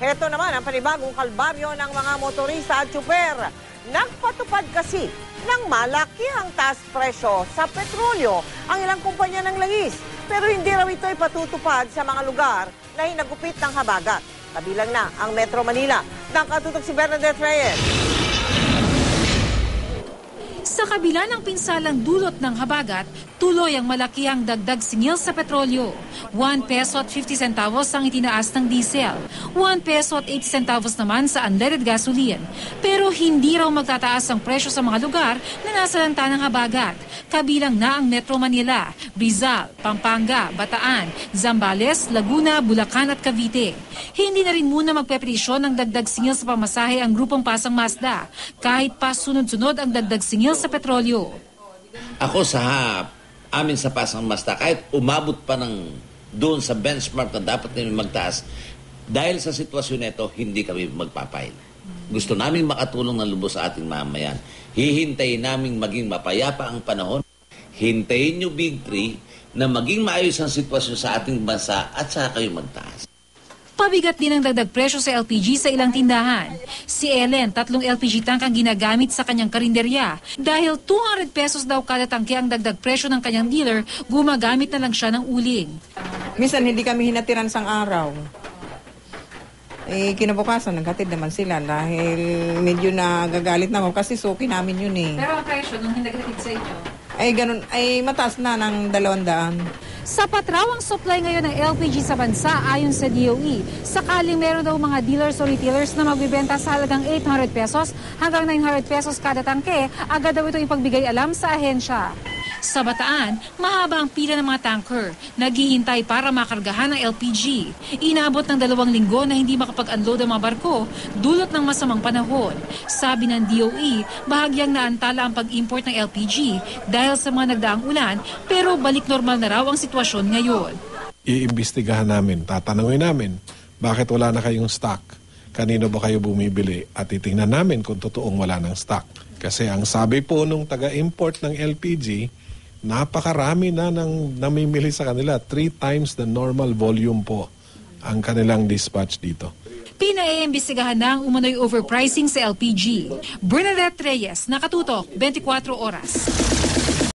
Heto naman ang panibagong kalbaryo ng mga motorista at tsuper. Nagpatupad kasi ng malaki ang taas presyo sa petrolyo ang ilang kumpanya ng langis. Pero hindi raw ito ipatutupad sa mga lugar na hinagupit ng habagat. Kabilang na ang Metro Manila. Nakatutok si Bernadette Reyes. Sa kabila ng pinsalang dulot ng habagat, tuloy ang malaki ang dagdag singil sa petrolyo. 1 peso at 50 centavos ang itinaas ng diesel. 1 peso at 80 centavos naman sa unleaded gasoline. Pero hindi raw magtataas ang presyo sa mga lugar na nasa lanta ng habagat. Kabilang na ang Metro Manila, Rizal, Pampanga, Bataan, Zambales, Laguna, Bulacan at Cavite. Hindi na rin muna magpepresyo ng dagdag singil sa pamasahe ang grupong Pasang Mazda, kahit pa sunod-sunod ang dagdag singil sa petrolyo. Ako sa amin sa Pasang Mazda, kahit umabot pa ng doon sa benchmark na dapat namin magtaas, dahil sa sitwasyon nito, hindi kami magpapail. Gusto namin makatulong ng lubos sa ating mamayan. Hihintayin namin maging mapayapa ang panahon. Hintayin nyo Big 3 na maging maayos ang sitwasyon sa ating bansa at saka kayo magtaas. Pabigat din ang dagdag presyo sa LPG sa ilang tindahan. Si Ellen, 3 LPG tank ang ginagamit sa kanyang karinderya. Dahil 200 pesos daw kada tangke ang dagdag presyo ng kanyang dealer, gumagamit na lang siya ng uling. Minsan hindi kami hinatiran sang araw. Kinabukasan, naghatid naman sila dahil medyo nagagalit na ako kasi suki namin yun eh. Pero ang presyo nung hinaghatid sa inyo? Ganun, mataas na ng 200. Sapat raw ang supply ngayon ng LPG sa bansa ayon sa DOE. Sakaling meron daw mga dealers o retailers na magbibenta sa halagang 800 pesos hanggang 900 pesos kada tangke, agad daw ito ipagbigayi alam sa ahensya. Sa Bataan, mahaba ang pila ng mga tanker, naghihintay para makargahan ng LPG. Inabot ng 2 linggo na hindi makapag-unload ang mga barko, dulot ng masamang panahon. Sabi ng DOE, bahagyang naantala ang pag-import ng LPG dahil sa mga nagdaang ulan, pero balik normal na raw ang sitwasyon ngayon. Iimbestigahan namin, tatanungin namin, bakit wala na kayong stock? Kanino ba kayo bumibili? At titingnan namin kung totoong wala ng stock. Kasi ang sabi po nung taga-import ng LPG, napakarami na nang namimili sa kanila. 3 times the normal volume po ang kanilang dispatch dito. Pinaiimbestigahan na ang umano'y overpricing sa LPG. Bernadette Reyes, Nakatutok, 24 Oras.